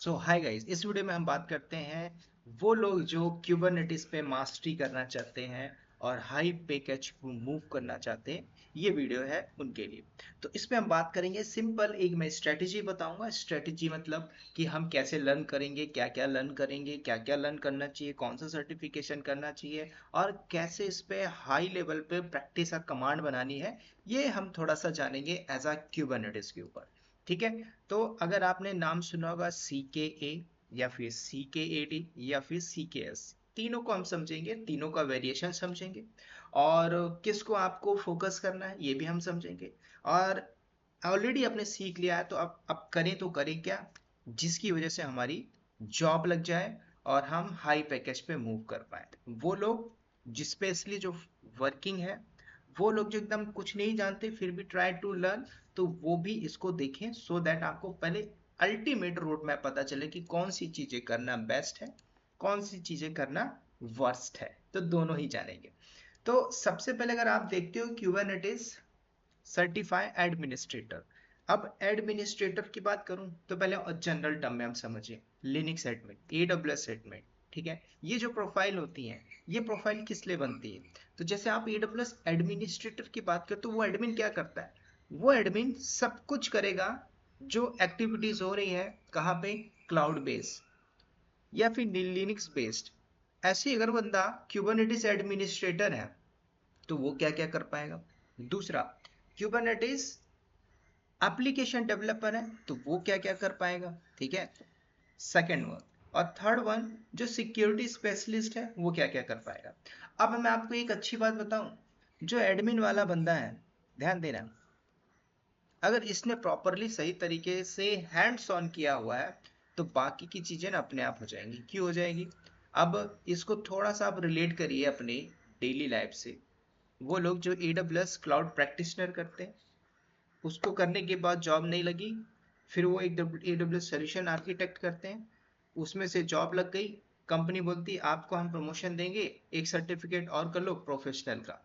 सो hi guys, इस video में हम बात करते हैं वो लोग जो क्यूबरनेटिस पे मास्टरी करना चाहते हैं और हाई पैकेज को मूव करना चाहते हैं। ये वीडियो है उनके लिए। तो इसमें हम बात करेंगे सिंपल, एक मैं स्ट्रेटजी बताऊंगा। स्ट्रेटजी मतलब कि हम कैसे लर्न करेंगे, क्या क्या लर्न करेंगे, क्या क्या लर्न करना चाहिए, कौन सा सर्टिफिकेशन करना चाहिए और कैसे इस पे हाई लेवल पे प्रैक्टिस और कमांड बनानी है। ये हम थोड़ा सा जानेंगे एज अ क्यूबरनेटिस के ऊपर। ठीक है। तो अगर आपने नाम सुना होगा सी के ए या फिर सी के ए डी या फिर सी के एस, तीनों को हम समझेंगे, तीनों का वेरिएशन समझेंगे और किसको आपको फोकस करना है ये भी हम समझेंगे। और ऑलरेडी आपने सीख लिया है तो अब करें तो करें क्या, जिसकी वजह से हमारी जॉब लग जाए और हम हाई पैकेज पे मूव कर पाए। वो लोग जिसपेशली जो वर्किंग है, वो लोग जो एकदम कुछ नहीं जानते फिर भी ट्राई टू लर्न, तो वो भी इसको देखें सो दैट आपको पहले अल्टीमेट रोड मैप पता चले कि कौन सी चीजें करना बेस्ट है, कौन सी चीजें करना वर्स्ट है। तो दोनों ही जानेंगे। तो सबसे पहले अगर आप देखते हो क्यूबरनेटिस सर्टिफाई एडमिनिस्ट्रेटर। अब एडमिनिस्ट्रेटर की बात करूं तो पहले जनरल टर्म में हम समझिए लिनक्स एडमिन, एडब्ल्यूएस एडमिन। ठीक है। ये जो प्रोफाइल होती है, ये प्रोफाइल किस लिए बनती है? तो जैसे आप एडब्ल्यूएस एडमिनिस्ट्रेटर की बात करें तो वो एडमिन क्या करता है? वो एडमिन सब कुछ करेगा जो एक्टिविटीज हो रही है कहाँ पे, क्लाउड बेस्ड या फिर लिनक्स बेस्ड। ऐसे अगर बंदा क्यूबरनेटिस एडमिनिस्ट्रेटर है तो वो क्या क्या कर पाएगा? दूसरा, क्यूबरनेटिस एप्लीकेशन डेवलपर है तो वो क्या क्या कर पाएगा? ठीक है, सेकेंड वन। और थर्ड वन, जो सिक्योरिटी स्पेशलिस्ट है वो क्या क्या कर पाएगा? अब मैं आपको एक अच्छी बात बताऊं, जो एडमिन वाला बंदा है, ध्यान देना, अगर इसने प्रॉपरली सही तरीके से हैंड्स ऑन किया हुआ है तो बाकी की चीजें ना अपने आप हो जाएंगी। क्यों हो जाएगी? अब इसको थोड़ा सा आप रिलेट करिए अपने डेली लाइफ से। वो लोग जो एडब्ल्यूएस क्लाउड प्रैक्टिशनर करते हैं, उसको करने के बाद जॉब नहीं लगी, फिर वो एक एडब्ल्यूएस सॉल्यूशन आर्किटेक्ट करते हैं, उसमें से जॉब लग गई, कंपनी बोलती है आपको हम प्रमोशन देंगे, एक सर्टिफिकेट और कर लो प्रोफेशनल का,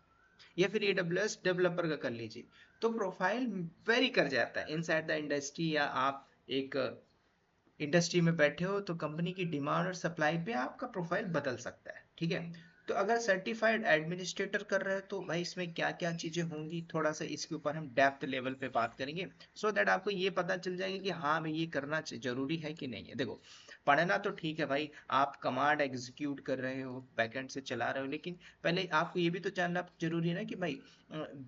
या फिर एडब्ल्यूएस डेवलपर का कर लीजिए। तो प्रोफाइल वेरी कर जाता है इनसाइड द इंडस्ट्री, या आप एक इंडस्ट्री में बैठे हो तो कंपनी की डिमांड और सप्लाई पे आपका प्रोफाइल बदल सकता है। ठीक है। तो अगर सर्टिफाइड एडमिनिस्ट्रेटर कर रहे हो तो भाई इसमें क्या क्या चीजें होंगी, थोड़ा सा इसके ऊपर हम डेप्थ लेवल पे बात करेंगे सो दैट आपको ये पता चल जाएगा कि हाँ मैं ये करना जरूरी है कि नहीं है। देखो, पढ़ना तो ठीक है भाई, आप कमांड एग्जीक्यूट कर रहे हो, बैकएंड से चला रहे हो, लेकिन पहले आपको ये भी तो जानना जरूरी है ना कि भाई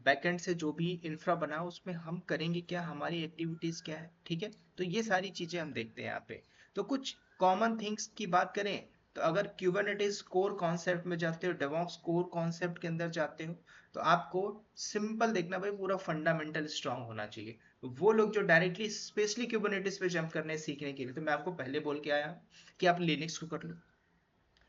बैकएंड से जो भी इंफ्रा बना उसमें हम करेंगे क्या, हमारी एक्टिविटीज क्या है। ठीक है। तो ये सारी चीजें हम देखते हैं यहाँ पे। तो कुछ कॉमन थिंग्स की बात करें तो अगर क्यूबरनेटिस कोर कॉन्सेप्ट में जाते हो, डेवऑप्स कोर कॉन्सेप्ट के अंदर जाते हो, तो आपको सिंपल देखना भाई, पूरा फंडामेंटल स्ट्रांग होना चाहिए। वो लोग जो डायरेक्टली स्पेशली क्यूबरनेटिस पे जंप करने सीखने के लिए, तो मैं आपको पहले बोल के आया कि आप लिनक्स को कर लो,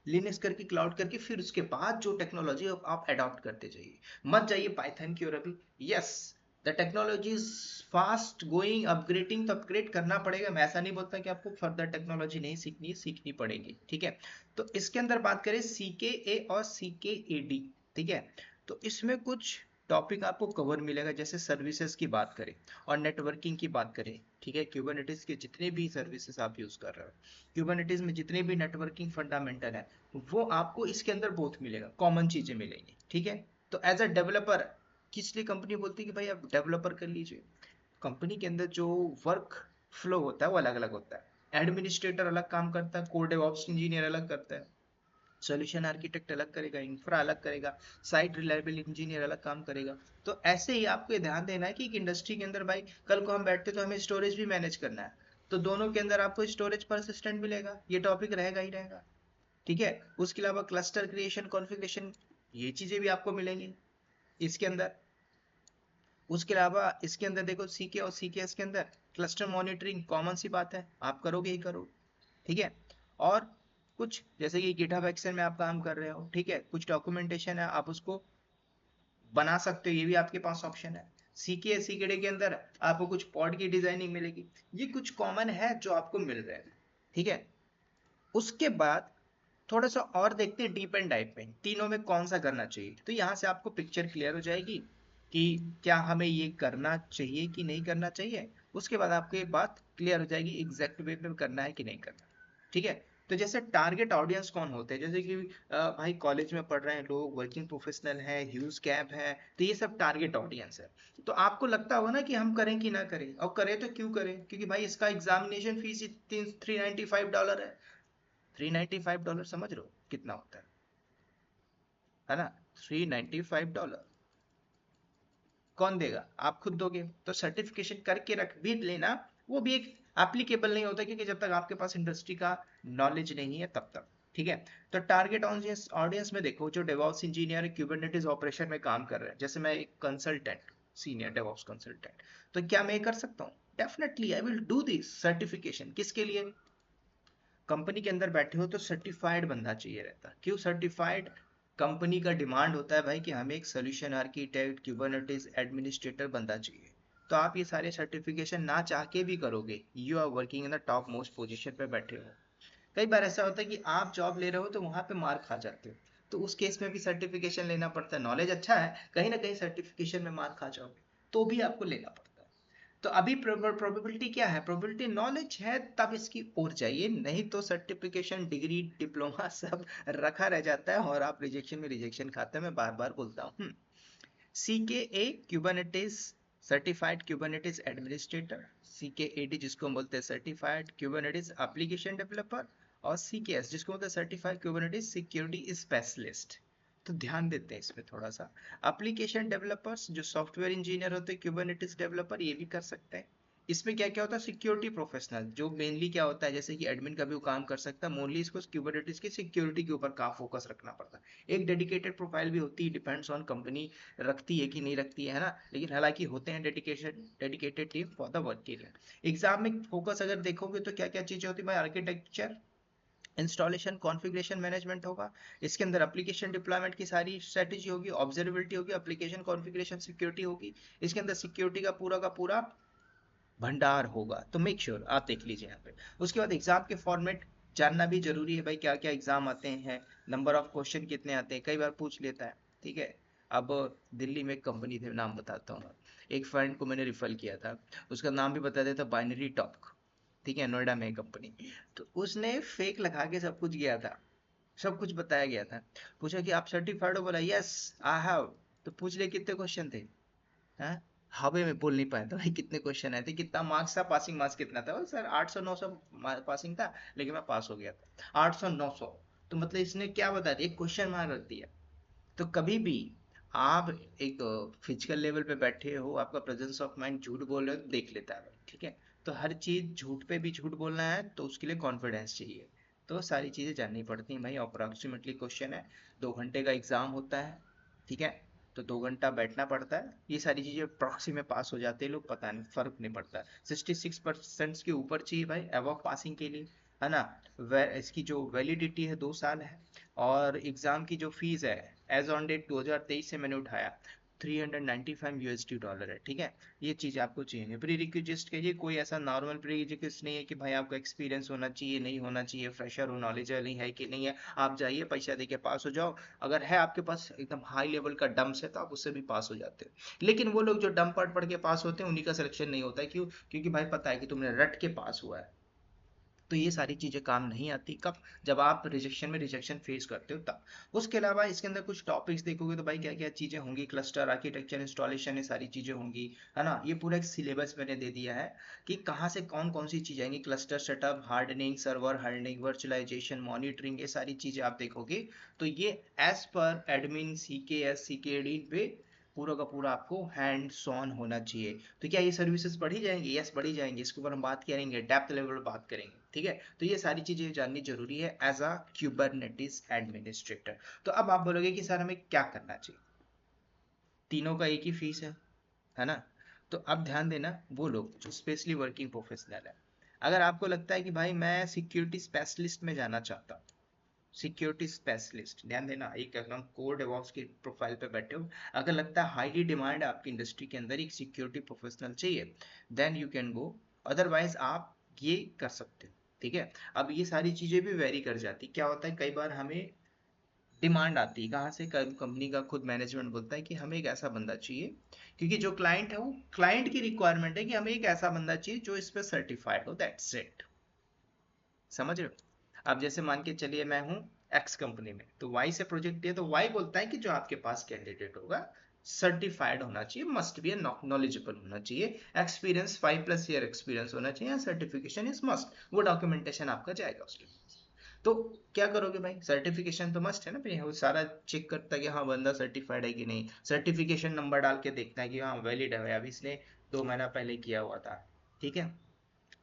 लिनक्स करके क्लाउड करके फिर उसके बाद जो टेक्नोलॉजी आप अडॉप्ट करते जाइए। मत जाइए पाइथन की ओर अभी। Yes, the technology is fast going, upgrading, तो अपग्रेड करना पड़ेगा। मैं ऐसा नहीं बोलता कि आपको फर्दर टेक्नोलॉजी नहीं सीखनी है, सीखनी पड़ेगी। ठीक है। तो इसके अंदर बात करें सी के ए और सी के ए डी। ठीक है। तो इसमें कुछ टॉपिक आपको कवर मिलेगा, जैसे सर्विसेज की बात करें और नेटवर्किंग की बात करें। ठीक है। क्यूबरनेटिस के जितने भी सर्विसेज आप यूज कर रहे हो, क्यूबरनेटिस में जितने भी नेटवर्किंग फंडामेंटल है, वो आपको इसके अंदर बहुत मिलेगा, कॉमन चीजें मिलेंगी। ठीक है। तो एज अ डेवलपर, किस लिए कंपनी बोलती है कि भाई आप डेवलपर कर लीजिए? कंपनी के अंदर जो वर्क फ्लो होता है वो अलग अलग होता है। एडमिनिस्ट्रेटर अलग काम करता है, कोर डेवऑप्स इंजीनियर अलग करता है, सोल्यूशन आर्किटेक्ट अलग करेगा, इंफ्रा अलग करेगा, साइट रिलायबल इंजीनियर अलग काम करेगा। तो ऐसे ही आपको ये ध्यान देना है कि एक इंडस्ट्री के अंदर भाई कल को हम बैठते तो हमें स्टोरेज भी मैनेज करना है, तो दोनों के अंदर आपको स्टोरेज परसिस्टेंट मिलेगा, ये टॉपिक रहेगा ही रहेगा। ठीक है। उसके अलावा क्लस्टर क्रिएशन, कॉन्फ़िगरेशन, ये चीजें भी आपको मिलेंगी इसके अंदर। उसके अलावा इसके अंदर देखो सीके और सीकेएस के अंदर क्लस्टर मॉनिटरिंग कॉमन सी बात है, आप करोगे ही करोगे। ठीक है। और कुछ जैसे कि गिटहब एक्शन में आप काम कर रहे हो, ठीक है, कुछ डॉक्यूमेंटेशन है आप उसको बना सकते हो, ये भी आपके पास ऑप्शन है। सीके सीकेडे के अंदर आपको कुछ पॉड की डिजाइनिंग मिलेगी। ये कुछ कॉमन है जो आपको मिल रहे हैं। ठीक है। उसके बाद थोड़ा सा और देखते हैं डीप एंड डाइव में, तीनों में कौन सा करना चाहिए। तो यहाँ से आपको पिक्चर क्लियर हो जाएगी कि क्या हमें ये करना चाहिए कि नहीं करना चाहिए। उसके बाद आपको एक बात क्लियर हो जाएगी एग्जैक्ट वे में करना है कि नहीं करना। ठीक है, तो जैसे टारगेट ऑडियंस कौन होते हैं, जैसे कि भाई कॉलेज में पढ़ रहे हैं लोग, वर्किंग प्रोफेशनल है, ह्यूज कैप है, तो ये सब टारगेट ऑडियंस है। तो आपको लगता होगा ना कि हम करें कि ना करें, और करें तो क्यों करें, क्योंकि भाई इसका एग्जामिनेशन फीस $395 है। $395 समझ रहे हो कितना होता है ना, $395 कौन देगा, आप खुद दोगे। तो सर्टिफिकेशन करके रख भी लेना, वो भी एक एप्लीकेबल नहीं होता, क्योंकि जब तक आपके पास इंडस्ट्री का नॉलेज नहीं है तब तक। ठीक है, तो टारगेट ऑडियंस ऑडियंस में देखो, जो डेवऑप्स इंजीनियर क्यूबरनेटिस ऑपरेशन में काम कर रहे हैं, जैसे मैं एक कंसल्टेंट, सीनियर डेवऑप्स कंसल्टेंट, तो क्या मैं कर सकता हूँ, definitely I will do this certification. किसके लिए, कंपनी के अंदर बैठे हो तो सर्टिफाइड बंदा चाहिए रहता, क्यों सर्टिफाइड, कंपनी का डिमांड होता है भाई कि हमें एक सोल्यूशन आर्किटेक्ट क्यूबरनेटिस एडमिनिस्ट्रेटर बंदा चाहिए। तो आप ये सारे सर्टिफिकेशन ना चाह के भी करोगे, you are working in the top most position पे बैठे हो। कई बार ऐसा होता है कि आप जॉब ले रहे हो तो वहां पे मार खा जाते हो, तो उस केस में भी सर्टिफिकेशन लेना पड़ता है। नॉलेज अच्छा है, कहीं ना कहीं सर्टिफिकेशन में मार खा जाओगे तो भी आपको लेना पड़ता है। तो अभी प्रोबेबिलिटी क्या है, प्रोबेबिलिटी नॉलेज है तब इसकी ओर चाहिए, नहीं तो सर्टिफिकेशन डिग्री डिप्लोमा सब रखा रह जाता है और आप रिजेक्शन में रिजेक्शन खाते हैं। मैं बार बार बोलता हूँ। CKA Kubernetes certified Kubernetes administrator, CKAD जिसको हम बोलते हैं सर्टिफाइड क्यूबरनेटिस एप्लीकेशन डेवलपर, और CKS जिसको बोलते हैं सर्टिफाइड क्यूबरनेटिस सिक्योरिटी स्पेशलिस्ट। तो ध्यान देते हैं इसमें थोड़ा सा। एप्लीकेशन डेवलपर्स जो सॉफ्टवेयर इंजीनियर होते हैं, क्यूबरनेटिस डेवलपर ये भी कर सकते हैं। इसमें क्या क्या होता है, सिक्योरिटी प्रोफेशनल जो मेनली क्या होता है, जैसे कि एडमिन का भी वो काम कर सकता है, मोनली इसको क्यूबरनेटिस की सिक्योरिटी के ऊपर का फोकस रखना पड़ता है। एक डेडिकेटेड प्रोफाइल भी होती है, डिपेंड्स ऑन कंपनी रखती है कि नहीं रखती है ना, लेकिन हालांकि होते हैं dedicated team for the work area. Exam में फोकस अगर देखोगे तो क्या क्या चीजें होती है भाई, आर्किटेक्चर, इंस्टॉलेशन, कॉन्फ़िगरेशन मैनेजमेंट होगा, इसके अंदर एप्लीकेशन डिप्लॉयमेंट की सारी स्ट्रेटेजी होगी, ऑब्जर्वेबिलिटी होगी, एप्लीकेशन कॉन्फ़िगरेशन सिक्योरिटी होगी, इसके अंदर सिक्योरिटी का पूरा भंडार होगा। तो मेक श्योर आप देख लीजिए यहाँ पे। उसके बाद एग्जाम के फॉर्मेट जानना भी जरूरी है भाई, क्या क्या एग्जाम आते हैं, नंबर ऑफ क्वेश्चन कितने आते हैं, कई बार पूछ लेता है। ठीक है, अब दिल्ली में एक कंपनी थे, नाम बताता हूँ, एक फ्रेंड को मैंने रिफर किया था, उसका नाम भी बता देता, बाइनरी टॉक। ठीक है, नोएडा में कंपनी, तो उसने फेक लगा के सब कुछ गया था, सब कुछ बताया गया था। पूछा कि आप सर्टिफाइड हो, बोला यस आई हैव। तो पूछ ले कितने क्वेश्चन थे, हाँ, हवा में बोल नहीं पाया था भाई, कितने क्वेश्चन आए थे, कितना मार्क्स था, पासिंग मार्क्स कितना था, सर 800 900 पासिंग था, लेकिन मैं पास हो गया था 800 900। तो मतलब इसने क्या बता दिया, एक क्वेश्चन मार्क रख दिया। तो कभी भी आप एक फिजिकल लेवल पे बैठे हो, आपका प्रेजेंस ऑफ माइंड झूठ बोल रहे हो तो देख लेता है भाई। ठीक है, तो हर चीज झूठ पे भी झूठ बोलना है तो उसके लिए कॉन्फिडेंस चाहिए। तो सारी चीजें जाननी पड़ती हैं भाई। अप्रोक्सीमेटली क्वेश्चन है, 2 घंटे का एग्जाम होता है। ठीक है, तो 2 घंटा बैठना पड़ता है, ये सारी चीजें प्रॉक्सी में पास हो जाते हैं लोग, पता नहीं फर्क नहीं पड़ता। 66% के ऊपर चाहिए भाई अबव पासिंग के लिए, है ना। इसकी जो वैलिडिटी है 2 साल है, और एग्जाम की जो फीस है एज ऑन डेट 2023 से मैंने उठाया, $395 है। ठीक है, ये चीज आपको चाहिए। प्री रिक्विजिस्ट के लिए कोई ऐसा नॉर्मल प्री रिक्विजिस्ट नहीं है कि भाई आपको एक्सपीरियंस होना चाहिए, नहीं होना चाहिए, फ्रेशर हो, नॉलेज है कि नहीं है, आप जाइए पैसा दे के पास हो जाओ। अगर है आपके पास एकदम हाई लेवल का डम्स है तो आप उससे भी पास हो जाते हो। लेकिन वो लोग जो डम पढ़ पढ़ के पास होते हैं उन्हीं का सिलेक्शन नहीं होता है, क्यों, क्योंकि भाई पता है कि तुमने रट के पास हुआ है। तो ये सारी चीजें काम नहीं आती, कब, जब आप रिजेक्शन में रिजेक्शन फेस करते हो तब। उसके अलावा इसके अंदर कुछ टॉपिक्स देखोगे तो भाई क्या क्या चीजें होंगी, क्लस्टर आर्किटेक्चर, इंस्टॉलेशन, ये सारी चीजें होंगी, है ना। ये पूरा एक सिलेबस मैंने दे दिया है कि कहाँ से कौन कौन सी चीजें आएंगी, cluster setup, hardening, server hardening, virtualization, monitoring, ये सारी चीजें आप देखोगे। तो ये as per admin CKS CKD पे पूरा का पूरा आपको हैंड्स ऑन होना चाहिए। तो क्या ये सर्विसेज बढ़ी जाएंगी, यस बढ़ी जाएंगी, इसके ऊपर हम बात करेंगे, डेप्थ लेवल बात करेंगे। ठीक है, तो ये सारी चीजें जाननी जरूरी है एज अ क्यूबरनेटिस एडमिनिस्ट्रेटर। तो अब आप बोलोगे कि सर हमें क्या करना चाहिए, तीनों का एक ही फीस है ना। तो अब ध्यान देना, वो लोग जो स्पेशली वर्किंग प्रोफेशनल है, अगर आपको लगता है कि भाई मैं सिक्योरिटी स्पेशलिस्ट में जाना चाहता हूँ, सिक्योरिटी स्पेशलिस्ट, ध्यान देना, एक एकदम कोर डेवॉप्स की प्रोफाइल पे बैठे हो, अगर लगता है हाईली डिमांड है आपकी इंडस्ट्री के अंदर एक सिक्योरिटी प्रोफेशनल चाहिए, then you can go, otherwise आप ये कर सकते हो। ठीक है, अब ये सारी चीजें भी वेरी कर जाती, क्या होता है कई बार हमें डिमांड आती है कहाँ से? कंपनी का खुद मैनेजमेंट बोलता है कि हमें एक ऐसा बंदा चाहिए, क्योंकि जो क्लाइंट है वो क्लाइंट की रिक्वायरमेंट है कि हमें एक ऐसा बंदा चाहिए जो इस पे सर्टिफाइड हो, दैट्स इट। समझ रहे हो? अब जैसे मान के चलिए मैं हूँ एक्स कंपनी में, तो वाई से प्रोजेक्ट है, तो वाई बोलता है कि जो आपके पास कैंडिडेट होगा सर्टिफाइड होना चाहिए, मस्ट बी नॉलेजेबल होना चाहिए, एक्सपीरियंस 5+ ईयर एक्सपीरियंस होना चाहिए, सर्टिफिकेशन इज मस्ट, वो डॉक्यूमेंटेशन आपका जाएगा उसके। तो क्या करोगे भाई? सर्टिफिकेशन तो मस्ट है ना भाई, वो सारा चेक करता है कि हाँ बंदा सर्टिफाइड है कि नहीं, सर्टिफिकेशन नंबर डाल के देखता है कि हाँ वैलिड है, अभी इसने 2 महीना पहले किया हुआ था। ठीक है,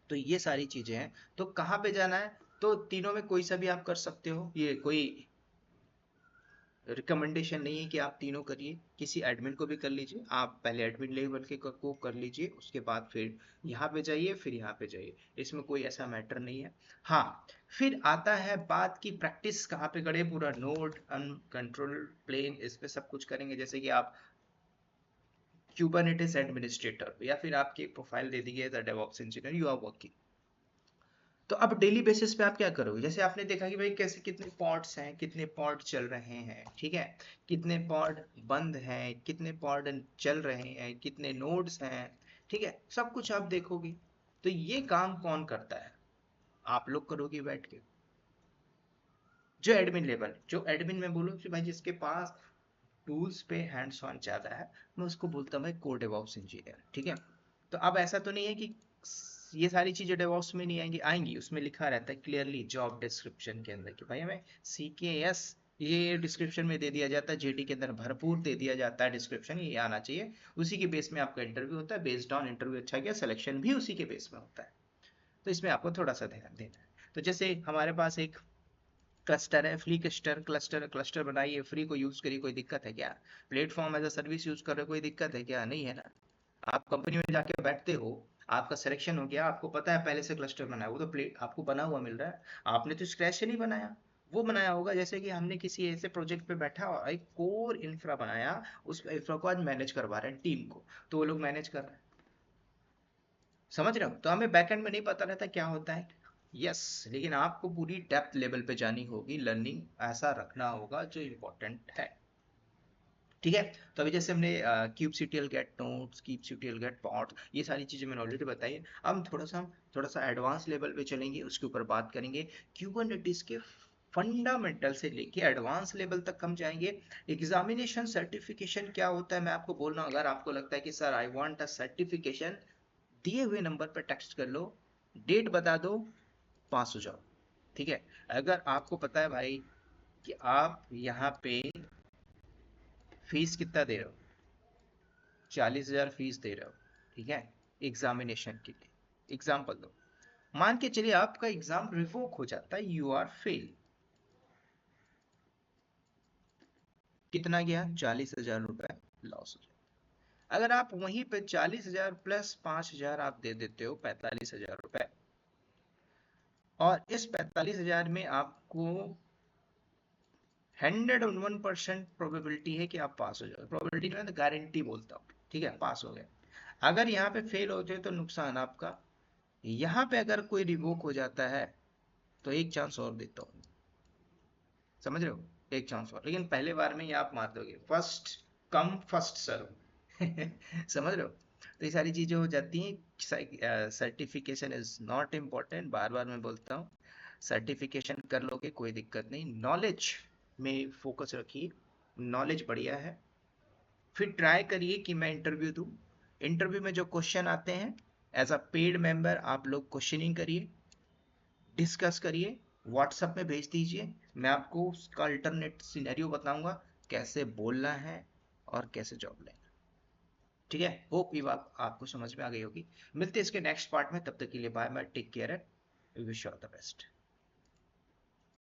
तो ये सारी चीजें हैं। तो कहाँ पे जाना है? तो तीनों में कोई सा भी आप कर सकते हो, ये कोई रिकमेंडेशन नहीं है कि आप तीनों करिए, किसी एडमिन को भी कर लीजिए, आप पहले एडमिन लेवल के को कर लीजिए, उसके बाद फिर यहाँ पे जाइए, फिर यहाँ पे जाइए, इसमें कोई ऐसा मैटर नहीं है। हाँ, फिर आता है बात की प्रैक्टिस कहाँ पे करें, पूरा नोड कंट्रोल प्लेन इस पे सब कुछ करेंगे, जैसे कि आप क्यूबरनेटिस एडमिनिस्ट्रेटर, या फिर आपकी प्रोफाइल दे दी है the DevOps engineer, you are working. तो अब डेली बेसिस पे आप क्या करोगे? जैसे आपने देखा कि भाई कैसे कितने पॉड्स हैं, कितने पॉड चल रहे हैं, ठीक है, कितने पॉड बंद हैं, कितने पॉड चल रहे हैं, कितने नोड्स हैं, ठीक है, सब कुछ आप देखोगे। तो ये काम कौन करता है? आप लोग करोगे बैठ के, जो एडमिन लेवल, जो एडमिन में बोलूँ कि भाई जिसके पास टूल्स पे हैंड्स ऑन ज्यादा है, मैं उसको बोलता हूँ भाई को डेवऑप्स इंजीनियर। ठीक है, तो अब ऐसा तो नहीं है कि ये सारी चीजें डेवऑप्स में नहीं आएंगी, आएंगी, उसमें लिखा रहता है क्लियरली जॉब डिस्क्रिप्शन के अंदर कि भाई हमें CKS, ये डिस्क्रिप्शन में दे दिया जाता है, JD के अंदर भरपूर दे दिया जाता है डिस्क्रिप्शन, ये आना चाहिए, उसी के बेस में आपका इंटरव्यू होता है, बेस्ड ऑन इंटरव्यू अच्छा गया सिलेक्शन भी उसी के बेस में होता है। तो इसमें आपको थोड़ा सा ध्यान देना है। तो जैसे हमारे पास एक क्लस्टर है, फ्री क्लस्टर, क्लस्टर क्लस्टर बनाइए, फ्री को यूज करिए, कोई दिक्कत है क्या? Platform as a service use कर रहे हो, कोई दिक्कत है क्या? नहीं है ना। आप कंपनी में जाके बैठते हो, आपका सिलेक्शन हो गया, आपको पता है पहले से क्लस्टर बना है, वो तो प्लेट आपको बना हुआ मिल रहा है, आपने तो स्क्रैच से नहीं बनाया, वो बनाया होगा जैसे कि हमने किसी ऐसे प्रोजेक्ट पे बैठा और एक कोर इंफ्रा बनाया, उस इंफ्रा को आज मैनेज करवा रहे हैं टीम को, तो वो लोग मैनेज कर रहे हैं। समझ रहे हो? तो हमें बैकएंड में नहीं पता रहता क्या होता है। यस, लेकिन आपको पूरी डेप्थ लेवल पे जानी होगी, लर्निंग ऐसा रखना होगा जो इम्पोर्टेंट है। ठीक है, तो अभी जैसे हमने kubectl get nodes, kubectl get pod, ये सारी चीजें मैंने ऑलरेडी बताई है। अब हम थोड़ा सा एडवांस लेवल पे चलेंगे, उसके ऊपर बात करेंगे, क्यूबरनेटिस के फंडामेंटल से लेके एडवांस लेवल तक हम जाएंगे। एग्जामिनेशन सर्टिफिकेशन क्या होता है मैं आपको बोल रहा हूँ, अगर आपको लगता है कि sir I want a certification, दिए हुए नंबर पर टेक्स्ट कर लो, डेट बता दो, पास हो जाओ। ठीक है, अगर आपको पता है भाई कि आप यहाँ पे फीस कितना दे रहे हो, 40,000 फीस दे रहे हो, ठीक है, एग्जामिनेशन के लिए, एग्जाम्पल दो, मान के चलिए आपका एग्जाम रिवोक हो जाता है, यू आर फेल, कितना गया? 40,000 रुपए लॉस हो जाए। अगर आप वहीं पे 40,000 प्लस 5,000 आप दे देते हो, 45,000 रुपए, और इस 45,000 में आपको 101% प्रोबेबिलिटी है कि आप पास हो जाओगे, प्रोबेबिलिटी में तो गारंटी बोलता हूँ, ठीक है, पास हो गए। अगर यहाँ पे फेल होते तो नुकसान आपका, यहाँ पे अगर कोई रिवोक हो जाता है तो एक चांस और देता हूँ, समझ रहे हो, एक चांस और, लेकिन पहले बार में ही आप मार दोगे, फर्स्ट कम फर्स्ट सर्व समझ रहे हो? तो ये सारी चीजें हो जाती हैं। सर्टिफिकेशन इज नॉट इम्पोर्टेंट, बार बार मैं बोलता हूँ, सर्टिफिकेशन कर लोगे कोई दिक्कत नहीं, नॉलेज में फोकस रखिए, नॉलेज बढ़िया है। फिर ट्राई करिए कि मैं इंटरव्यू दूं, इंटरव्यू में जो क्वेश्चन आते हैं एज अ पेड मेंबर आप लोग क्वेश्चनिंग करिए, डिस्कस करिए, व्हाट्सएप में भेज दीजिए, मैं आपको उसका अल्टरनेट सिनेरियो बताऊंगा, कैसे बोलना है और कैसे जॉब लेना। ठीक है, होप ये बात आपको समझ में आ गई होगी। मिलते हैं इसके नेक्स्ट पार्ट में, तब तक के लिए bye bye, take care, wish you all the best.